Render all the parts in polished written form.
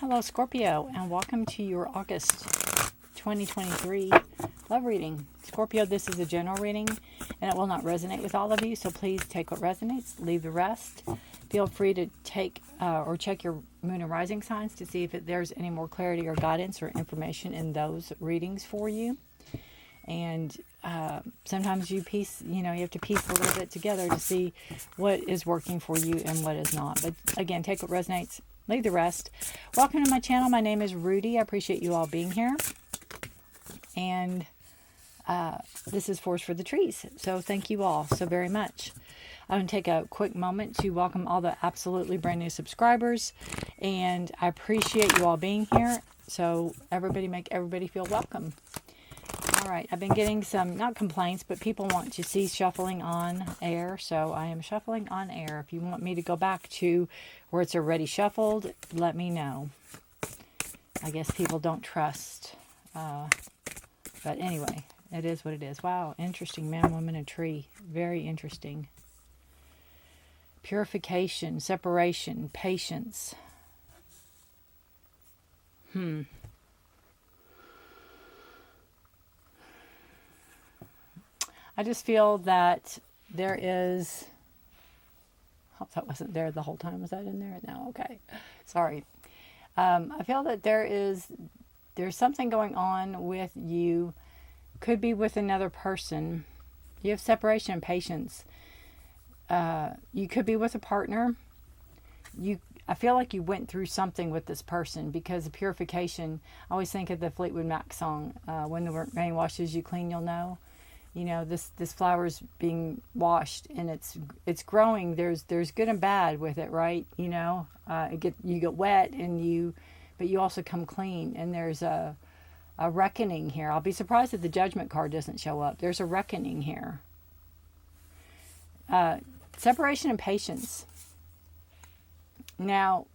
Hello Scorpio, and welcome to your August 2023 love reading. Scorpio, this is a general reading and it will not resonate with all of you, so please take what resonates, leave the rest. Feel free to take or check your moon and rising signs to see if there's any more clarity or guidance or information in those readings for you. And sometimes you have to piece a little bit together to see what is working for you and what is not. But again, take what resonates, leave the rest. Welcome to my channel. My name is Rudy. I appreciate you all being here. And this is Forest for the Trees. So thank you all so very much. I'm going to take a quick moment to welcome all the absolutely brand new subscribers. And I appreciate you all being here. So make everybody feel welcome. All right, I've been getting some, not complaints, but people want to see shuffling on air. So I am shuffling on air. If you want me to go back to where it's already shuffled, let me know. I guess people don't trust. But anyway, it is what it is. Wow, interesting. Man, woman, and tree. Very interesting. Purification, separation, patience. I just feel that there is... Hope that wasn't there the whole time. Was that in there? No, okay. Sorry. I feel that there's something going on with you. Could be with another person. You have separation and patience. You could be with a partner. I feel like you went through something with this person because of purification. I always think of the Fleetwood Mac song, when the rain washes you clean, you'll know. You know, this flower's being washed and it's growing. There's good and bad with it, right? You know, you get wet but you also come clean, and there's a reckoning here. I'll be surprised if the Judgment card doesn't show up. There's a reckoning here. Separation and patience. Now,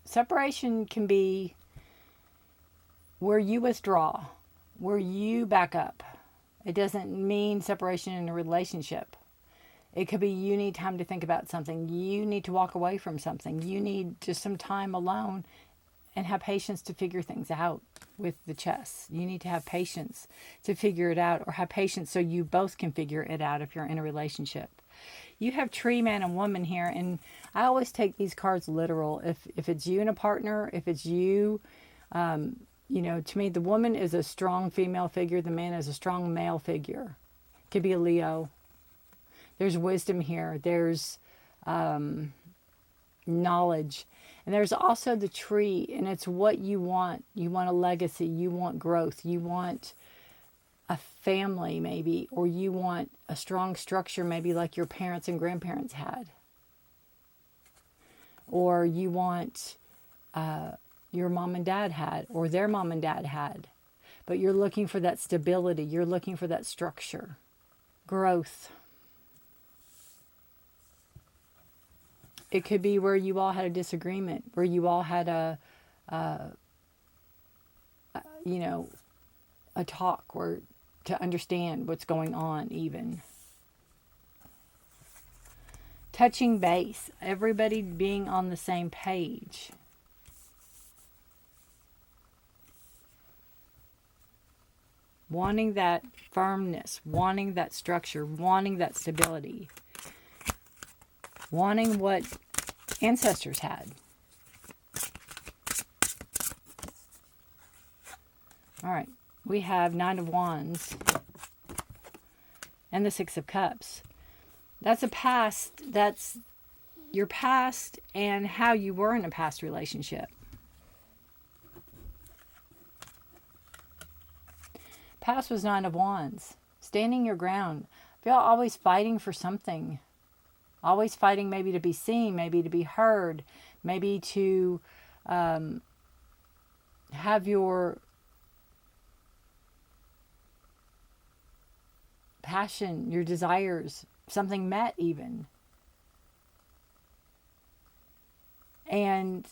separation can be where you withdraw, where you back up. It doesn't mean separation in a relationship. It could be you need time to think about something. You need to walk away from something. You need just some time alone and have patience to figure things out with the chess. You need to have patience to figure it out, or have patience so you both can figure it out if you're in a relationship. You have tree, man, and woman here, and I always take these cards literal. If it's you and a partner, if it's you... you know, to me, the woman is a strong female figure. The man is a strong male figure. Could be a Leo. There's wisdom here. There's knowledge. And there's also the tree. And it's what you want. You want a legacy. You want growth. You want a family, maybe. Or you want a strong structure, maybe like your parents and grandparents had. Or you want... your mom and dad had, or their mom and dad had. But you're looking for that stability. You're looking for that structure. Growth. It could be where you all had a disagreement, where you all had a talk, or to understand what's going on even. Touching base. Everybody being on the same page. Wanting that firmness, wanting that structure, wanting that stability, wanting what ancestors had. All right, we have Nine of Wands and the Six of Cups. That's a past, that's your past and how you were in a past relationship. Past was Nine of Wands. Standing your ground. I feel always fighting for something. Always fighting maybe to be seen, maybe to be heard, maybe to have your passion, your desires, something met even. And,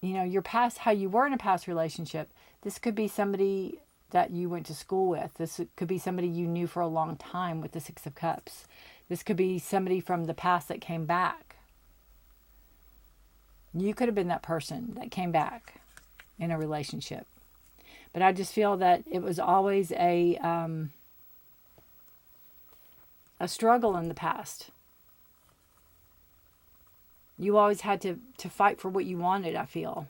you know, your past, how you were in a past relationship. This could be somebody that you went to school with. This could be somebody you knew for a long time with the Six of Cups. This could be somebody from the past that came back. You could have been that person that came back in a relationship. But I just feel that it was always a struggle in the past. You always had to fight for what you wanted, I feel.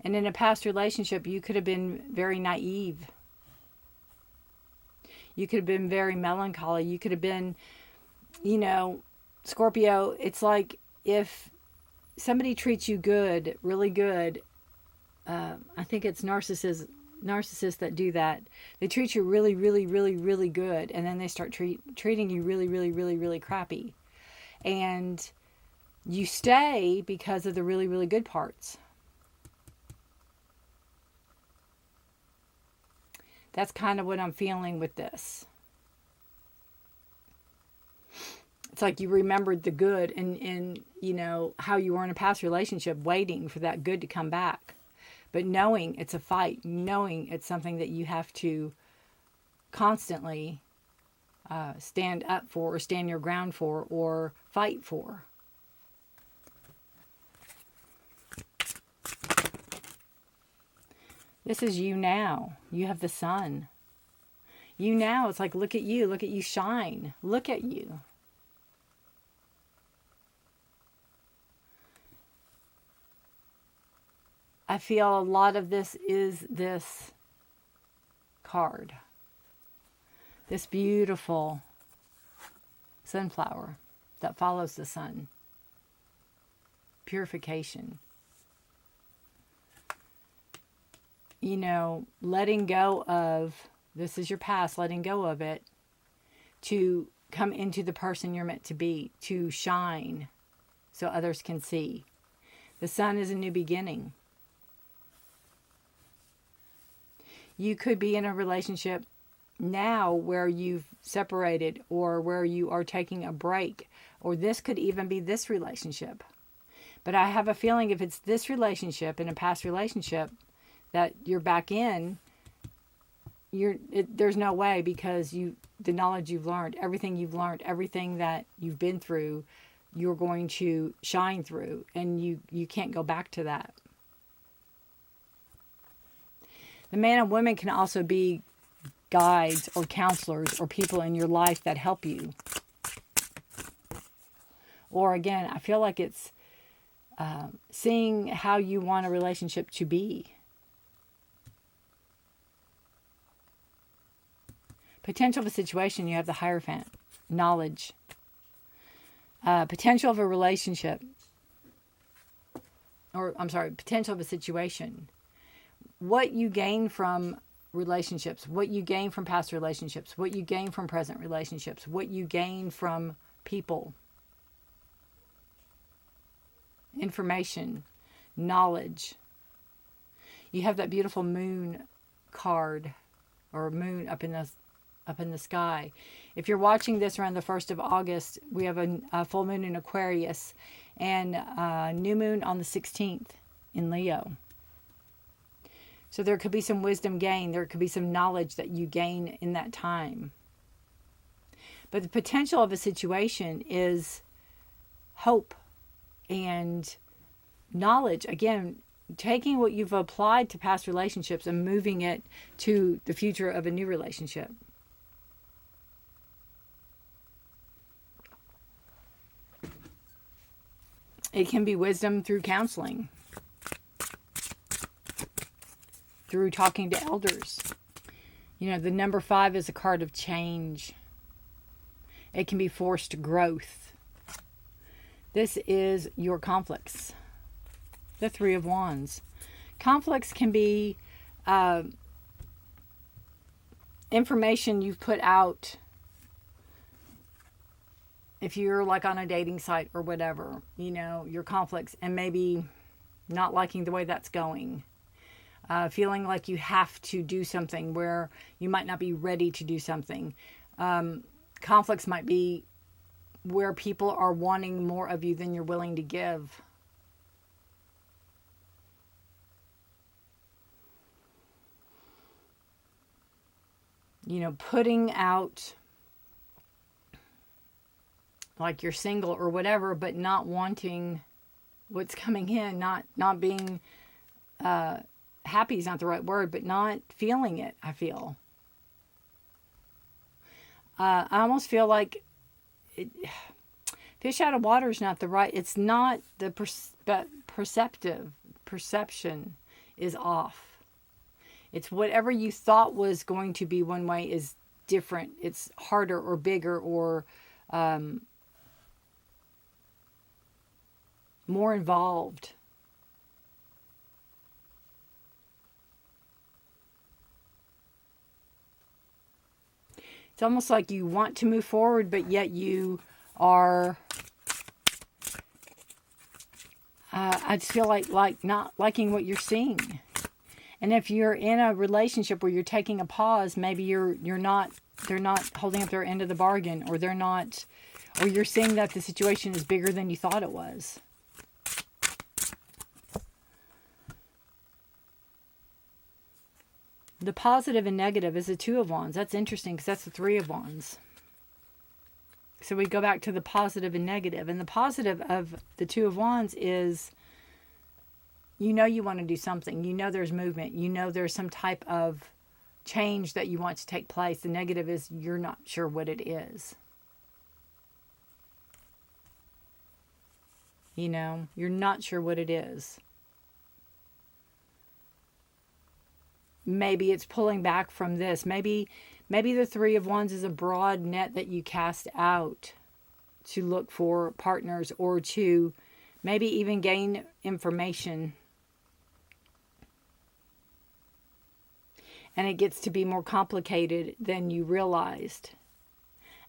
And in a past relationship, you could have been very naive. You could have been very melancholy. You could have been, Scorpio, it's like if somebody treats you good, really good, I think it's narcissists that do that. They treat you really, really, really, really good, and then they start treating you really, really, really, really crappy. And you stay because of the really, really good parts. That's kind of what I'm feeling with this. It's like you remembered the good and how you were in a past relationship, waiting for that good to come back. But knowing it's a fight, knowing it's something that you have to constantly stand up for, or stand your ground for, or fight for. This is you now. You have the sun. You now, it's like, look at you shine. Look at you. I feel a lot of this is this card. This beautiful sunflower that follows the sun. Purification. Letting go of, this is your past, letting go of it to come into the person you're meant to be, to shine so others can see. The sun is a new beginning. You could be in a relationship now where you've separated, or where you are taking a break, or this could even be this relationship. But I have a feeling if it's this relationship, in a past relationship, that you're back in, there's no way, because the knowledge you've learned, everything that you've been through, you're going to shine through, and you can't go back to that. The man and women can also be guides or counselors or people in your life that help you. Or again, I feel like it's seeing how you want a relationship to be. Potential of a situation, you have the Hierophant. Knowledge. Potential of a relationship. Potential of a situation. What you gain from relationships, what you gain from past relationships, what you gain from present relationships, what you gain from people. Information. Knowledge. You have that beautiful moon card, or moon up in the sky. If you're watching this around the 1st of August, we have a full moon in Aquarius and a new moon on the 16th in Leo. So there could be some wisdom gained. There could be some knowledge that you gain in that time. But the potential of a situation is hope and knowledge. Again, taking what you've applied to past relationships and moving it to the future of a new relationship. It can be wisdom through counseling, through talking to elders. The number 5 is a card of change. It can be forced growth. This is your conflicts. The 3 of Wands. Conflicts can be information you've put out. If you're like on a dating site or whatever, your conflicts, and maybe not liking the way that's going. Feeling like you have to do something where you might not be ready to do something. Conflicts might be where people are wanting more of you than you're willing to give. Putting out like you're single or whatever, but not wanting what's coming in, not being happy is not the right word, but not feeling it, I feel. I almost feel like fish out of water is not the right, it's not the perception is off. It's whatever you thought was going to be one way is different. It's harder or bigger or more involved. It's almost like you want to move forward, but yet you are, I just feel like not liking what you're seeing. And if you're in a relationship where you're taking a pause, maybe they're not holding up their end of the bargain, or they're not, or you're seeing that the situation is bigger than you thought it was. The positive and negative is the Two of Wands. That's interesting because that's the Three of Wands. So we go back to the positive and negative. And the positive of the Two of Wands is, you know you want to do something. You know there's movement. You know there's some type of change that you want to take place. The negative is you're not sure what it is. You know, you're not sure what it is. Maybe it's pulling back from this. Maybe the Three of Wands is a broad net that you cast out to look for partners, or to maybe even gain information. And it gets to be more complicated than you realized.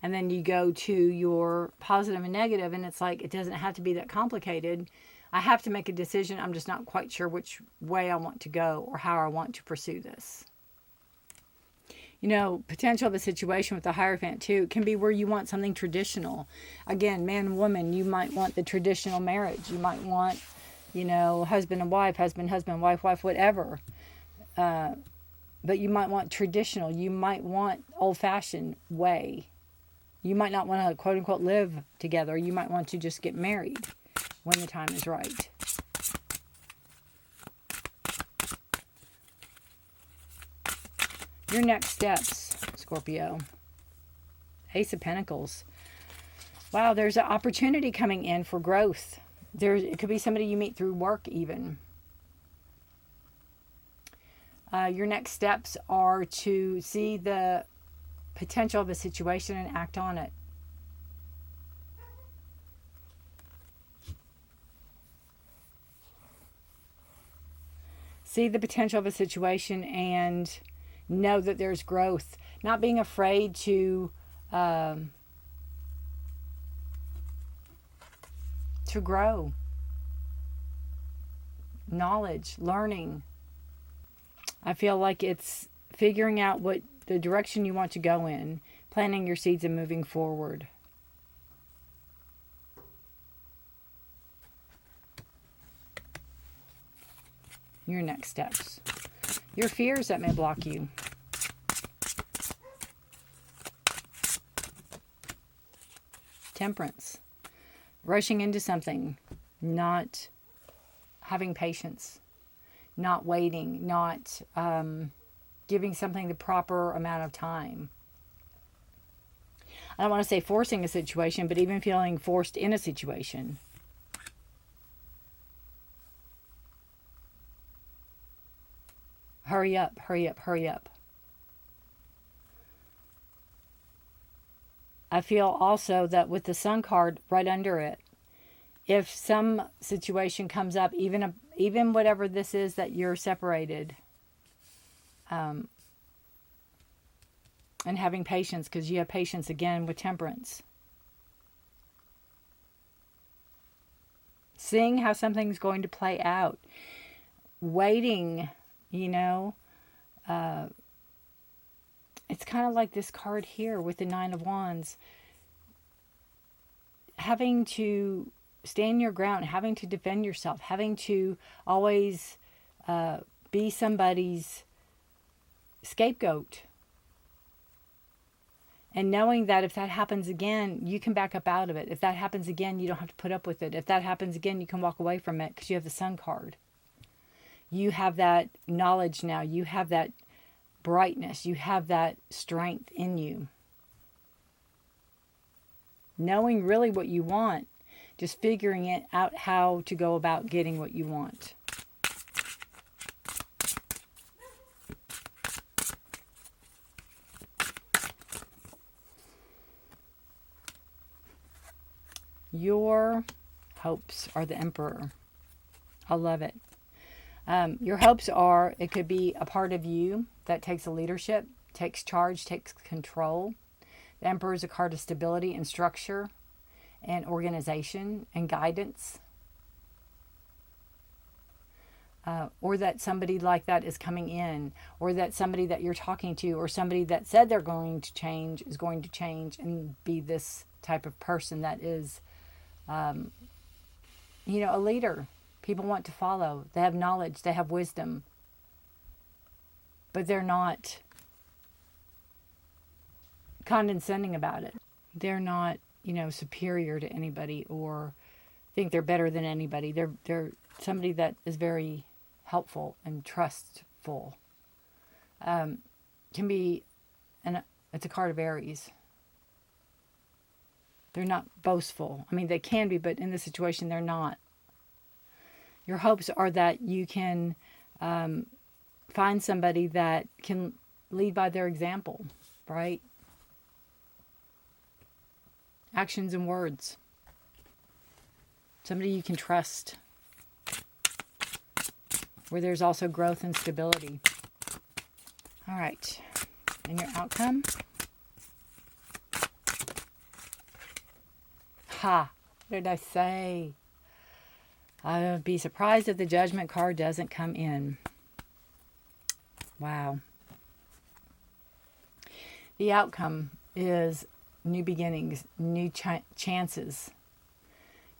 And then you go to your positive and negative, and it's like, it doesn't have to be that complicated. I have to make a decision. I'm just not quite sure which way I want to go or how I want to pursue this. You know, potential of a situation with the Hierophant too can be where you want something traditional. Again, man and woman, you might want the traditional marriage. You might want, you know, husband and wife, husband, wife, whatever. But you might want traditional. You might want old-fashioned way. You might not want to, quote unquote, live together. You might want to just get married when the time is right. Your next steps, Scorpio. Ace of Pentacles. Wow, there's an opportunity coming in for growth. It could be somebody you meet through work even. Your next steps are to see the potential of a situation and act on it. See the potential of a situation and know that there's growth. Not being afraid to grow. Knowledge, learning. I feel like it's figuring out what the direction you want to go in, planting your seeds and moving forward. Your next steps. Your fears that may block you. Temperance. Rushing into something. Not having patience. Not waiting. Not giving something the proper amount of time. I don't want to say forcing a situation, but even feeling forced in a situation. Hurry up, hurry up, hurry up. I feel also that with the Sun card right under it, if some situation comes up, even whatever this is that you're separated, and having patience, because you have patience again with Temperance. Seeing how something's going to play out. Waiting, you know. It's kind of like this card here with the Nine of Wands. Having to stand your ground, having to defend yourself, having to always be somebody's scapegoat. And knowing that if that happens again, you can back up out of it. If that happens again, you don't have to put up with it. If that happens again, you can walk away from it because you have the Sun card. You have that knowledge now. You have that brightness. You have that strength in you. Knowing really what you want, just figuring it out how to go about getting what you want. Your hopes are the Emperor. I love it. Your hopes are, it could be a part of you that takes a leadership, takes charge, takes control. The Emperor is a card of stability and structure and organization and guidance. Or that somebody like that is coming in, or that somebody that you're talking to, or somebody that said they're going to change is going to change and be this type of person that is, a leader. People want to follow. They have knowledge. They have wisdom. But they're not condescending about it. They're not, superior to anybody or think they're better than anybody. They're somebody that is very helpful and trustful. Can be, it's a card of Aries. They're not boastful. I mean, they can be, but in this situation, they're not. Your hopes are that you can find somebody that can lead by their example, right? Actions and words. Somebody you can trust. Where there's also growth and stability. All right. And your outcome? Ha! What did I say? I would be surprised if the Judgment card doesn't come in. Wow. The outcome is new beginnings, new chances.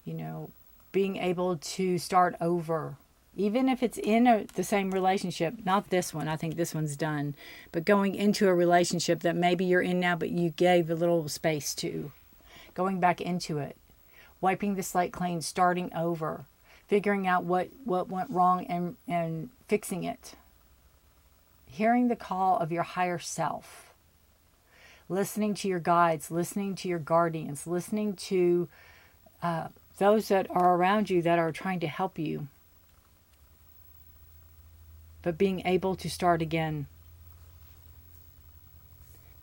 Being able to start over. Even if it's in the same relationship, not this one, I think this one's done, but going into a relationship that maybe you're in now, but you gave a little space to. Going back into it. Wiping the slate clean, starting over. Figuring out what went wrong and fixing it. Hearing the call of your higher self. Listening to your guides, listening to your guardians, listening to those that are around you that are trying to help you. But being able to start again.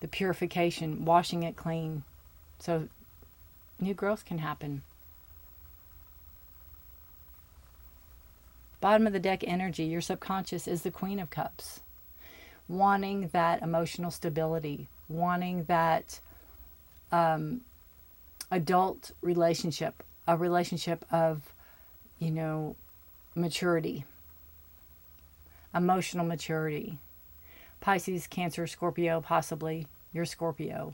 The purification, washing it clean. So new growth can happen. Bottom of the deck energy, your subconscious is the Queen of Cups. Wanting that emotional stability. Wanting that adult relationship. A relationship of, maturity. Emotional maturity. Pisces, Cancer, Scorpio, possibly. You're Scorpio.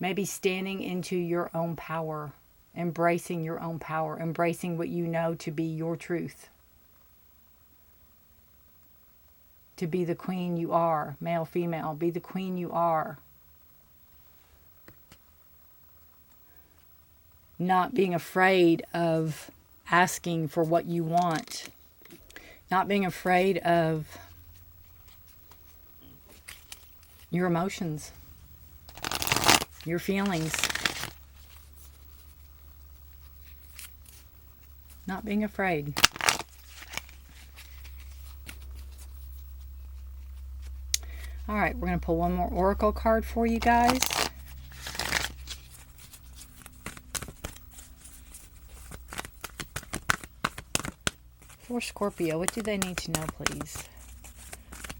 Maybe standing into your own power. Embracing your own power. Embracing what you know to be your truth. To be the queen you are. Male, female. Be the queen you are. Not being afraid of asking for what you want. Not being afraid of your emotions. Your feelings. Not being afraid. All right, we're going to pull one more oracle card for you guys. For Scorpio, what do they need to know, please?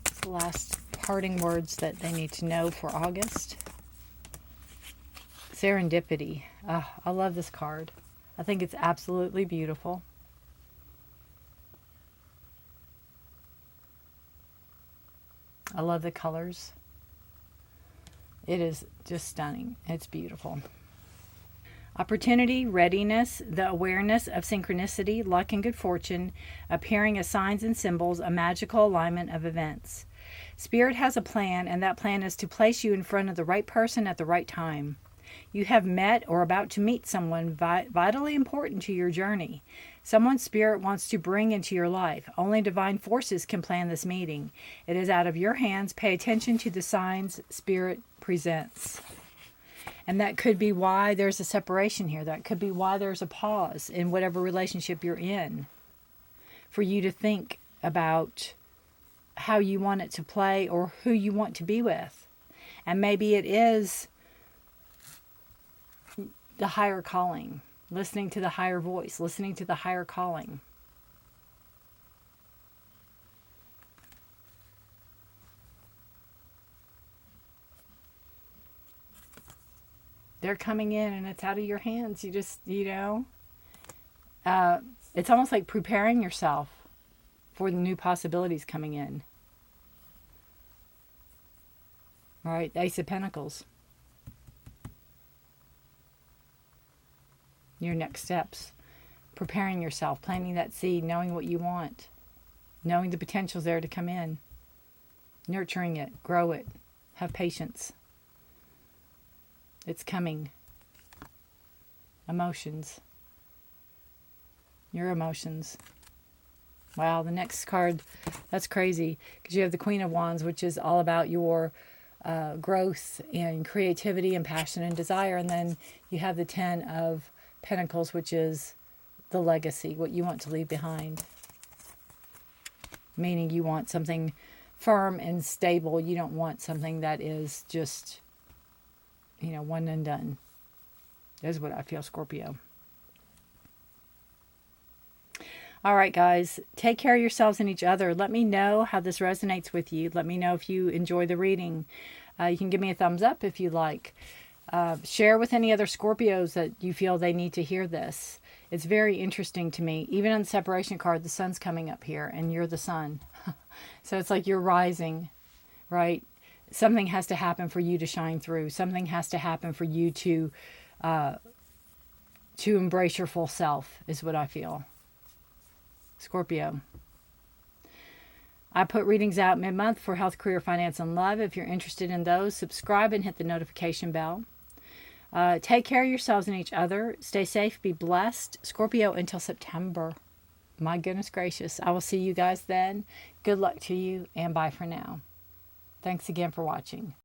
It's the last parting words that they need to know for August. Serendipity. Oh, I love this card. I think it's absolutely beautiful. I love the colors. It is just stunning. It's beautiful. Opportunity, readiness, the awareness of synchronicity, luck, and good fortune, appearing as signs and symbols, a magical alignment of events. Spirit has a plan, and that plan is to place you in front of the right person at the right time. You have met or about to meet someone vitally important to your journey. Someone Spirit wants to bring into your life. Only divine forces can plan this meeting. It is out of your hands. Pay attention to the signs Spirit presents. And that could be why there's a separation here. That could be why there's a pause in whatever relationship you're in. For you to think about how you want it to play or who you want to be with. And maybe it is the higher calling, listening to the higher voice, listening to the higher calling. They're coming in and it's out of your hands. You just, it's almost like preparing yourself for the new possibilities coming in. All right, Ace of Pentacles. Your next steps. Preparing yourself, planting that seed, knowing what you want, knowing the potential's there to come in, nurturing it, grow it, have patience. It's coming. Emotions. Your emotions. Wow, the next card, that's crazy, because you have the Queen of Wands, which is all about your growth and creativity and passion and desire. And then you have the Ten of Pentacles, which is the legacy, what you want to leave behind. Meaning you want something firm and stable. You don't want something that is just, one and done. That's what I feel, Scorpio. All right, guys, take care of yourselves and each other. Let me know how this resonates with you. Let me know if you enjoy the reading. You can give me a thumbs up if you like. Share with any other Scorpios that you feel they need to hear this. It's very interesting to me. Even on the separation card, the sun's coming up here and you're the sun. So it's like you're rising, right? Something has to happen for you to shine through. Something has to happen for you to embrace your full self, is what I feel. Scorpio. I put readings out mid-month for health, career, finance, and love. If you're interested in those, subscribe and hit the notification bell. Take care of yourselves and each other. Stay safe. Be blessed. Scorpio, until September. My goodness gracious. I will see you guys then. Good luck to you, and bye for now. Thanks again for watching.